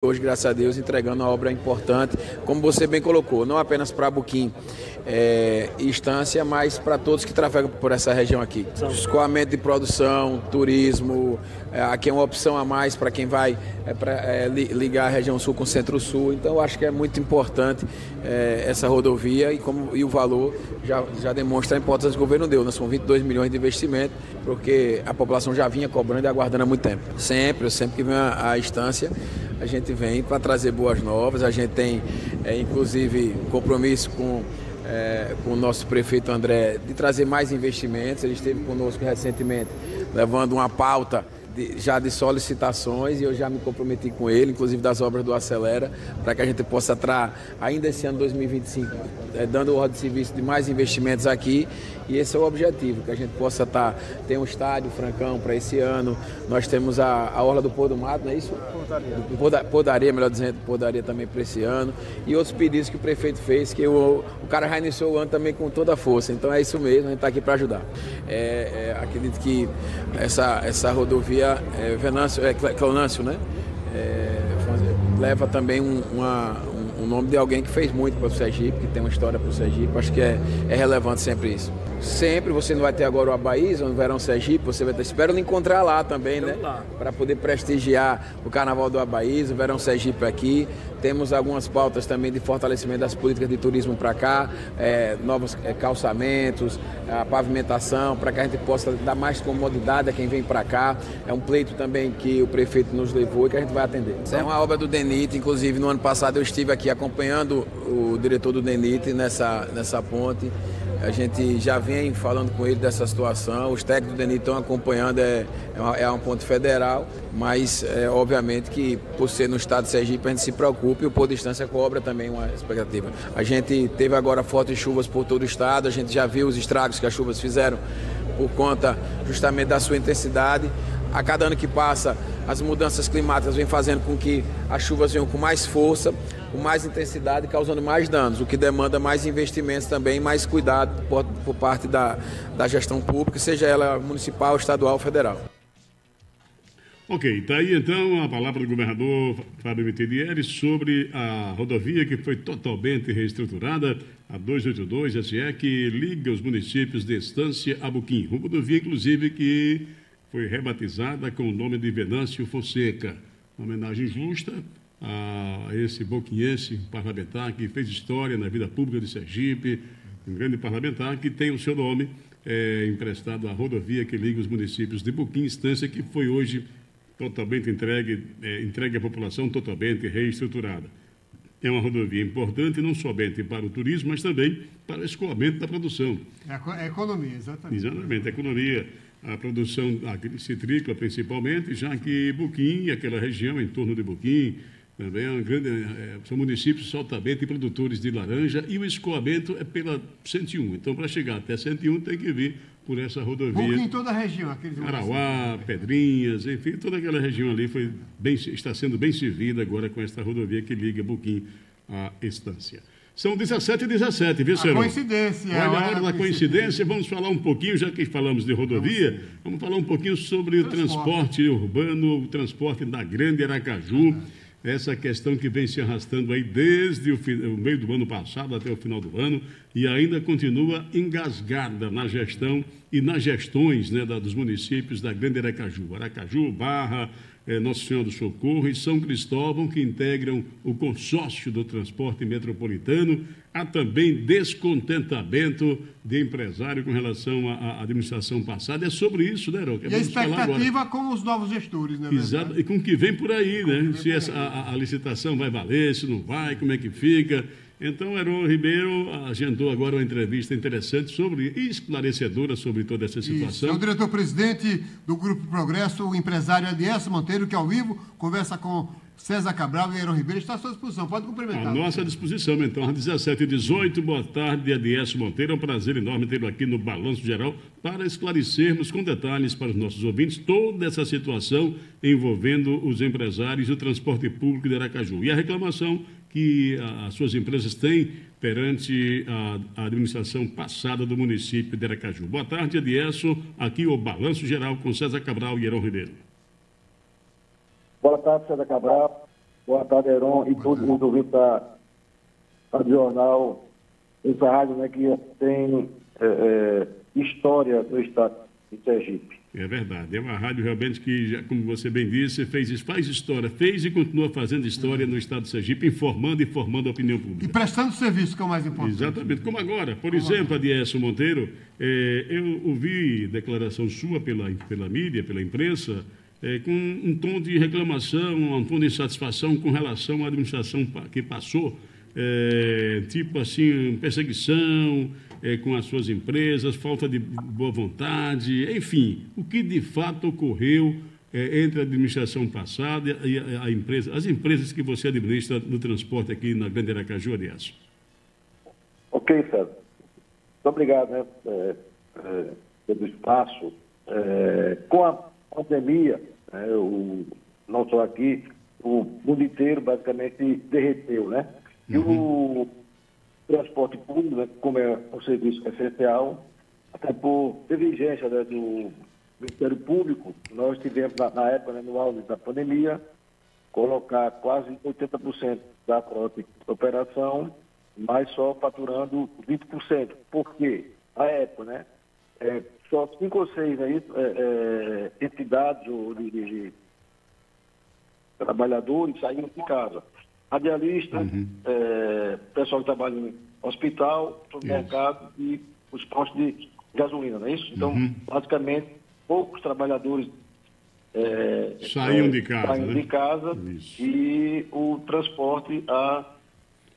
Hoje, graças a Deus, entregando uma obra importante, como você bem colocou, não apenas para Buquim e Estância, mas para todos que trafegam por essa região aqui. Escoamento de produção, turismo, aqui é uma opção a mais para quem vai ligar a região sul com o centro-sul. Então, eu acho que é muito importante essa rodovia e o valor já demonstra a importância que o governo deu. Nós são 22 milhões de investimento, porque a população já vinha cobrando e aguardando há muito tempo. Sempre que vem a Estância, a gente vem para trazer boas novas. A gente tem, inclusive, compromisso com o nosso prefeito André de trazer mais investimentos. Ele esteve conosco recentemente, levando uma pauta já de solicitações, e eu já me comprometi com ele, inclusive das obras do Acelera, para que a gente possa estar, ainda esse ano 2025, dando ordem de serviço de mais investimentos aqui, e esse é o objetivo, que a gente possa ter um estádio Francão para esse ano. Nós temos a Orla do Pôr do Mato, não é isso? Podaria, melhor dizendo, Podaria também para esse ano, e outros pedidos que o prefeito fez, que o cara já iniciou o ano também com toda a força. Então é isso mesmo, a gente está aqui para ajudar. Acredito que essa rodovia Cleonâncio, né? Leva também um nome de alguém que fez muito para o Sergipe, que tem uma história para o Sergipe. Acho que é relevante sempre isso. Sempre você não vai ter agora o Abaísa, no Verão Sergipe, você vai ter, espero lhe encontrar lá também, né? Para poder prestigiar o Carnaval do Abaísa, o Verão Sergipe aqui. Temos algumas pautas também de fortalecimento das políticas de turismo para cá, novos calçamentos, a pavimentação, para que a gente possa dar mais comodidade a quem vem para cá. É um pleito também que o prefeito nos levou e que a gente vai atender. Isso é uma obra do DENIT, inclusive no ano passado eu estive aqui acompanhando o diretor do DENIT nessa ponte. A gente já vem falando com ele dessa situação, os técnicos do DENIT estão acompanhando, é uma ponte federal, mas obviamente que por ser no estado de Sergipe a gente se preocupa, e o Pôr de Estância cobra também uma expectativa. A gente teve agora fortes chuvas por todo o estado, a gente já viu os estragos que as chuvas fizeram por conta justamente da sua intensidade. A cada ano que passa, as mudanças climáticas vêm fazendo com que as chuvas venham com mais força, com mais intensidade, causando mais danos, o que demanda mais investimentos também, mais cuidado por parte da gestão pública, seja ela municipal, estadual ou federal. Ok, está aí então a palavra do governador Fábio Mitidieri sobre a rodovia que foi totalmente reestruturada, a 282 SE, que liga os municípios de Estância a Buquim. Uma rodovia, inclusive, que foi rebatizada com o nome de Venâncio Fonseca, uma homenagem justa a esse boquinhense parlamentar que fez história na vida pública de Sergipe, um grande parlamentar que tem o seu nome emprestado à rodovia que liga os municípios de Buquim e Estância, que foi hoje totalmente entregue à população, totalmente reestruturada. É uma rodovia importante não somente para o turismo, mas também para o escoamento da produção. É a economia, exatamente. Exatamente, a economia, a produção citrícola principalmente, já que Buquim e aquela região em torno de Buquim também são municípios altamente produtores de laranja, e o escoamento é pela 101. Então, para chegar até 101, tem que vir por essa rodovia. Buquim em toda a região. Arauá, Pedrinhas, enfim, toda aquela região ali está sendo bem servida agora com esta rodovia que liga Buquim à Estância. São 17h17, viu, senhor? Coincidência. Olha a hora da coincidência. Vamos falar um pouquinho, já que falamos de rodovia, vamos falar um pouquinho sobre o transporte urbano, o transporte da Grande Aracaju. Essa questão que vem se arrastando aí desde o meio do ano passado até o final do ano, e ainda continua engasgada na gestão e nas gestões, né, dos municípios da Grande Aracaju. Aracaju, Barra, Nossa Senhora do Socorro e São Cristóvão, que integram o consórcio do transporte metropolitano. Há também descontentamento de empresário com relação à administração passada. É sobre isso, né, Herói? E a expectativa com os novos gestores, né? Exato, e com o que vem por aí, né? Se a licitação vai valer, se não vai, como é que fica. Então, Herói Ribeiro agendou agora uma entrevista interessante e esclarecedora sobre toda essa situação. Isso. É o diretor-presidente do Grupo Progresso, o empresário Adielson Monteiro, que ao vivo conversa com César Cabral e Herói Ribeiro. Está à sua disposição, pode cumprimentar. À nossa disposição, então, às 17h18. Boa tarde, Adielson Monteiro. É um prazer enorme tê-lo aqui no Balanço Geral para esclarecermos com detalhes para os nossos ouvintes toda essa situação envolvendo os empresários e o transporte público de Aracaju. E a reclamação que as suas empresas têm perante a administração passada do município de Aracaju. Boa tarde, Adielson. Aqui o Balanço Geral com César Cabral e Herói Ribeiro. Boa tarde, César Cabral. Boa tarde, Heron, e todos os ouvintes da Rádio Jornal, essa rádio, né, que tem história no estado de Sergipe. É verdade, é uma rádio realmente que, como você bem disse, faz história, fez e continua fazendo história no estado de Sergipe, informando e formando a opinião pública. E prestando serviço, que é o mais importante. Exatamente, como agora. Por exemplo, Adiesso Monteiro, eu ouvi declaração sua pela mídia, pela imprensa, com um tom de reclamação, um tom de insatisfação com relação à administração que passou, tipo assim, perseguição com as suas empresas, falta de boa vontade, enfim, o que de fato ocorreu entre a administração passada e a empresa, as empresas que você administra no transporte aqui na Grande Aracaju, Adiesso. Ok, César. Muito obrigado, né, pelo espaço. Com a pandemia, não só aqui, o mundo inteiro basicamente derreteu, né? E o transporte público, né, como é um serviço essencial, até por exigência, né, do Ministério Público, nós tivemos, na época, né, no auge da pandemia, colocar quase 80% da frota em operação, mas só faturando 20%. Por quê? Na época, né, só 5 ou 6 entidades ou de trabalhadores saíram de casa. Radialista, pessoal que trabalha em hospital, supermercado e os postos de gasolina, não é isso? Então, basicamente, poucos trabalhadores saíam de casa, e o transporte à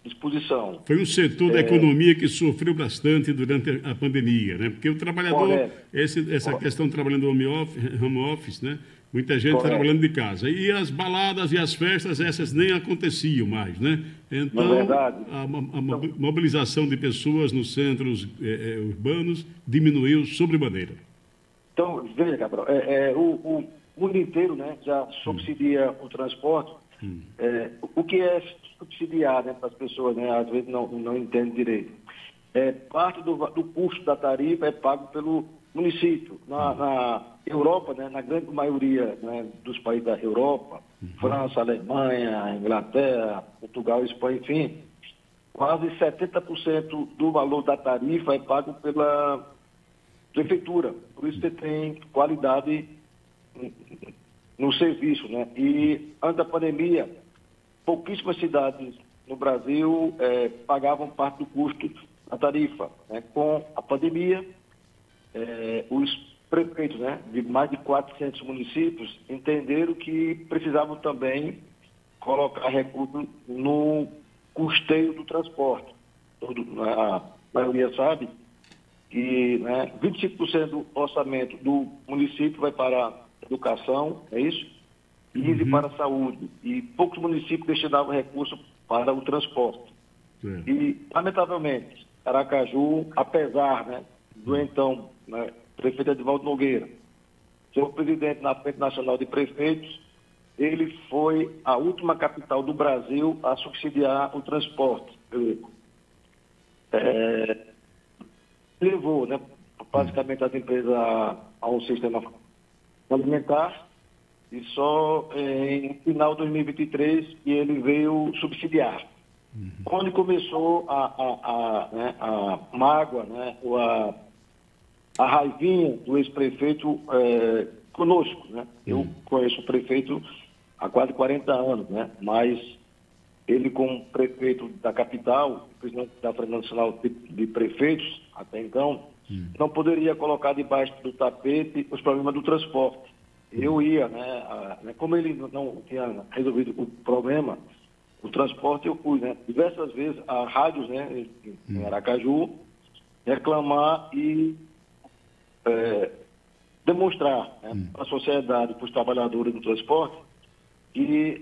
disposição. Foi um setor da economia que sofreu bastante durante a pandemia, né? Porque o trabalhador, essa questão trabalhando home office, né? Muita gente trabalhando de casa. E as baladas e as festas, essas nem aconteciam mais, né? Então, a mobilização de pessoas nos centros urbanos diminuiu sobremaneira. Então, veja, Cabral, o mundo inteiro, né, já subsidia o transporte. O que é subsidiar, né, para as pessoas, né, às vezes não entendem direito. Parte do custo da tarifa é pago pelo município. Na Europa, né, na grande maioria, né, dos países da Europa, França, Alemanha, Inglaterra, Portugal, Espanha, enfim, quase 70% do valor da tarifa é pago pela prefeitura. Por isso você tem qualidade no serviço, né? E antes da pandemia, pouquíssimas cidades no Brasil pagavam parte do custo da tarifa, né? Com a pandemia, os prefeitos, né, de mais de 400 municípios entenderam que precisavam também colocar recursos no custeio do transporte. A maioria sabe que, né, 25% do orçamento do município vai para a educação, é isso? 15% para a saúde. E poucos municípios destinavam recursos para o transporte. E, lamentavelmente, Aracaju, apesar, né, do então, né, prefeito Edivaldo Nogueira, seu presidente na Frente Nacional de Prefeitos, ele foi a última capital do Brasil a subsidiar o transporte. Levou, né, basicamente as empresas a um sistema alimentar e só em final de 2023 que ele veio subsidiar. Onde começou a mágoa, né, a raivinha do ex-prefeito conosco, né? Eu conheço o prefeito há quase 40 anos, né? Mas ele, como prefeito da capital, presidente da Frente Nacional de Prefeitos, até então, não poderia colocar debaixo do tapete os problemas do transporte. Eu ia, né? Como ele não tinha resolvido o problema, o transporte, eu fui, né? Diversas vezes a rádios, né, em Aracaju, reclamar e demonstrar, né, para a sociedade, para os trabalhadores do transporte, que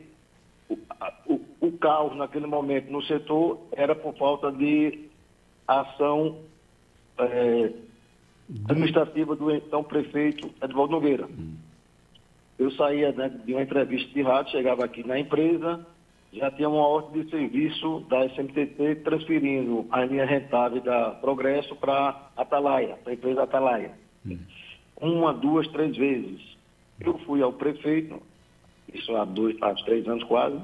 o caos naquele momento no setor era por falta de ação administrativa do então prefeito Edivaldo Nogueira. Eu saía, né, de uma entrevista de rádio, chegava aqui na empresa, já tinha uma ordem de serviço da SMTT transferindo a linha rentável da Progresso para Atalaia, para a empresa Atalaia. 1, 2, 3 vezes. Eu fui ao prefeito, isso há 3 anos quase,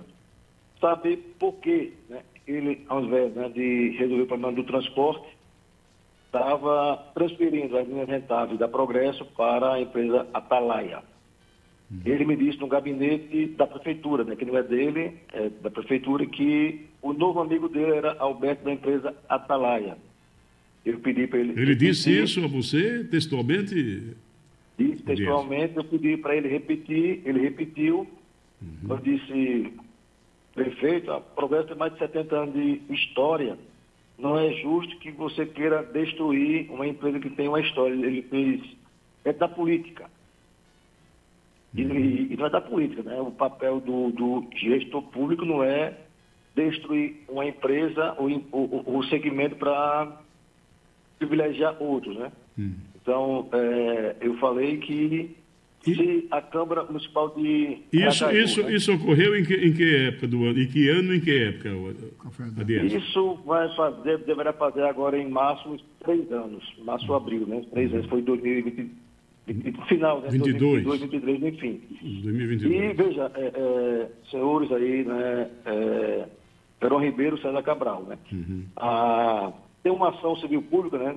saber por que, né, ele, ao invés, né, de resolver o problema do transporte, estava transferindo as linhas rentáveis da Progresso para a empresa Atalaia. Ele me disse no gabinete da prefeitura, né, que não é dele, é da prefeitura, que o novo amigo dele era Alberto, da empresa Atalaia. Eu pedi para ele... Ele disse isso a você, textualmente? Disse textualmente, eu pedi para ele repetir, ele repetiu. Eu disse, prefeito, a Progresso tem mais de 70 anos de história. Não é justo que você queira destruir uma empresa que tem uma história. Ele fez... É da política. E não é da política, né? O papel do gestor público não é destruir uma empresa ou o segmento para privilegiar outros, né? Então, eu falei que se a Câmara Municipal de... Isso ocorreu em que época do ano? Em que ano, em que época? Isso deverá fazer agora em março, uns 3 anos. Março, abril, né? 3 anos, foi 2020, final, né? 22. 2023, enfim. 2022. E, veja, senhores aí, né? Heron Ribeiro, César Cabral, né? Tem uma ação civil pública, né?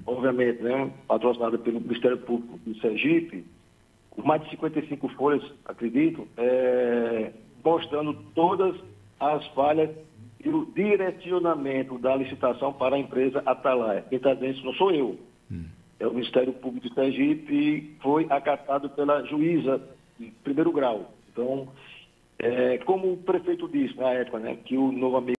Obviamente, né? Patrocinada pelo Ministério Público de Sergipe, com mais de 55 folhas, acredito, mostrando todas as falhas e o direcionamento da licitação para a empresa Atalaia. Quem está dizendo isso não sou eu. É o Ministério Público de Sergipe e foi acatado pela juíza de primeiro grau. Então, como o prefeito disse na época, né, que o novo amigo